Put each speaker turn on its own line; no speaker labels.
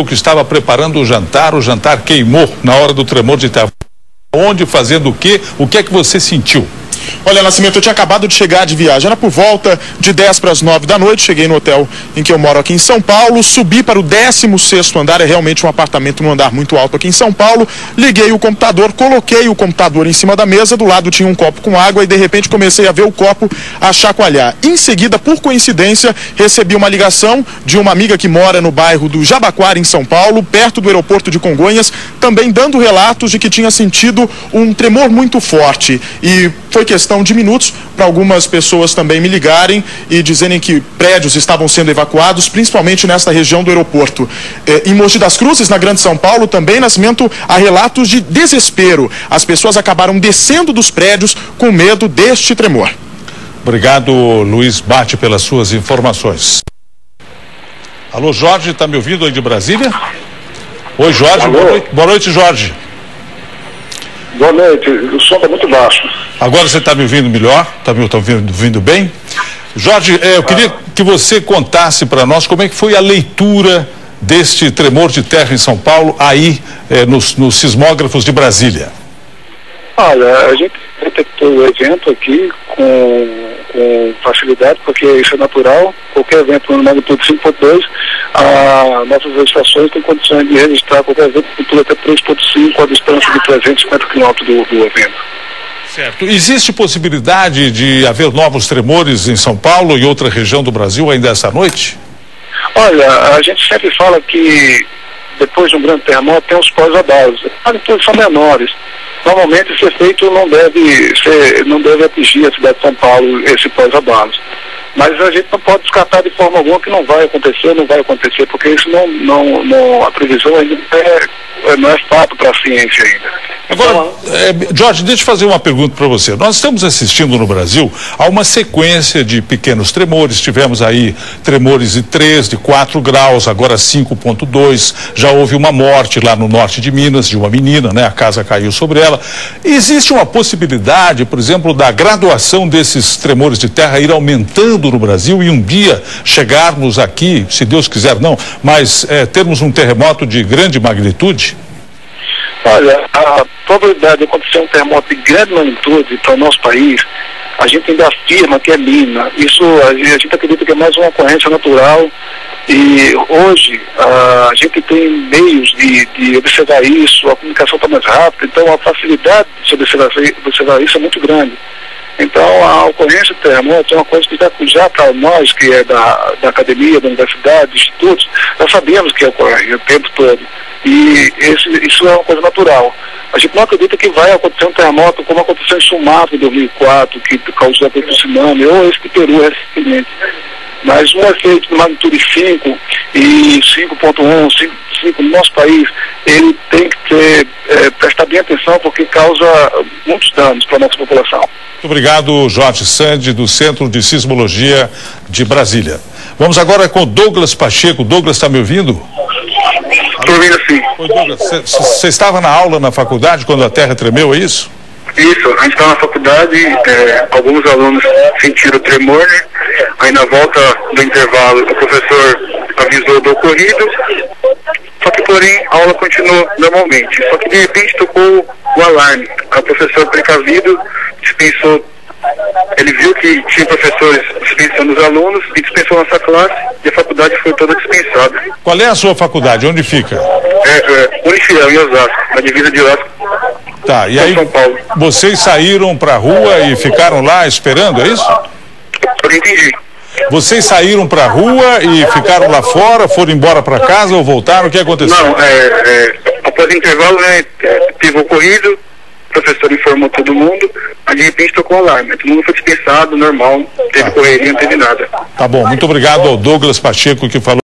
que estava preparando o jantar queimou na hora do tremor de terra. Onde, fazendo o quê? O que é que você sentiu?
Olha, Nascimento, eu tinha acabado de chegar de viagem, era por volta de 10 para as 9 da noite, cheguei no hotel em que eu moro aqui em São Paulo, subi para o 16º andar, é realmente um apartamento num andar muito alto aqui em São Paulo, liguei o computador, coloquei o computador em cima da mesa, do lado tinha um copo com água e de repente comecei a ver o copo a chacoalhar. Em seguida, por coincidência, recebi uma ligação de uma amiga que mora no bairro do Jabaquara, em São Paulo, perto do aeroporto de Congonhas, também dando relatos de que tinha sentido um tremor muito forte e foi questão de minutos para algumas pessoas também me ligarem e dizerem que prédios estavam sendo evacuados, principalmente nesta região do aeroporto. Em Mogi das Cruzes, na Grande São Paulo, também, Nascimento, há relatos de desespero. As pessoas acabaram descendo dos prédios com medo deste tremor.
Obrigado, Luiz Bate, pelas suas informações. Alô, Jorge, está me ouvindo aí de Brasília? Oi, Jorge. Boa noite, Jorge.
Boa noite, o som está muito baixo.
Agora você está me ouvindo melhor? Está me ouvindo bem? Jorge, eu queria que você contasse para nós como é que foi a leitura deste tremor de terra em São Paulo, aí nos sismógrafos de Brasília.
Olha, a gente detectou o evento aqui com facilidade, porque isso é natural. Qualquer evento no magnitude 5.2, nossas estações têm condições de registrar qualquer evento com até 3.5 a distância de 350 km do evento.
Certo. Existe possibilidade de haver novos tremores em São Paulo e outra região do Brasil ainda essa noite?
Olha, a gente sempre fala que depois de um grande terremoto tem os pós-abalos. As magnitudes são menores. Normalmente esse efeito não deve atingir a cidade de São Paulo, esse pós-abalos. Mas a gente não pode descartar de forma alguma que não vai acontecer, porque isso a previsão ainda não é fato para a ciência ainda.
Agora, Jorge, deixa eu fazer uma pergunta para você. Nós estamos assistindo no Brasil a uma sequência de pequenos tremores. Tivemos aí tremores de 3, de 4 graus, agora 5.2. Já houve uma morte lá no norte de Minas, de uma menina, né? A casa caiu sobre ela. Existe uma possibilidade, por exemplo, da graduação desses tremores de terra ir aumentando no Brasil e um dia chegarmos aqui, se Deus quiser não, mas termos um terremoto de grande magnitude?
Olha, a probabilidade de acontecer um terremoto de grande magnitude para o nosso país, a gente ainda afirma que é mínima. Isso a gente acredita que é mais uma ocorrência natural e hoje a gente tem meios de observar isso, a comunicação está mais rápida, então a facilidade de observar isso é muito grande. Então a ocorrência de terremoto é uma coisa que já para nós, que é da academia, da universidade, dos institutos, nós sabemos que ocorre o tempo todo. E isso é uma coisa natural. A gente não acredita que vai acontecer um terremoto como aconteceu em Sumatra em 2004, que causou aquele tsunami, ou esse de Peru recentemente. Mas um efeito de magnitude 5 e 5.1, 5 no nosso país, ele tem que prestar bem atenção porque causa muitos danos para a nossa população.
Muito obrigado, Jorge Sandi, do Centro de Sismologia de Brasília. Vamos agora com o Douglas Pacheco. Douglas, está me ouvindo?
Estou ouvindo sim.
Oi, Douglas, você estava na aula na faculdade quando a terra tremeu, é isso?
Isso, a gente estava na faculdade, alguns alunos sentiram tremor, né? Aí na volta do intervalo o professor avisou do ocorrido, só que porém a aula continuou normalmente, só que de repente tocou o alarme. O professor precavido dispensou, ele viu que tinha professores dispensando os alunos e dispensou nossa classe e a faculdade foi toda dispensada.
Qual é a sua faculdade? Onde fica?
Unifiel, em Osasco, na divisa de Osasco.
Tá, e aí
São Paulo.
Vocês saíram para a rua e ficaram lá esperando, é isso?
Eu não entendi.
Vocês saíram para a rua e ficaram lá fora, foram embora para casa ou voltaram? O que aconteceu?
Não, após o intervalo, né, teve ocorrido, o professor informou todo mundo, aí de repente tocou o alarme, todo mundo foi dispensado, normal, não teve correria, não teve nada.
Tá bom, muito obrigado ao Douglas Pacheco que falou.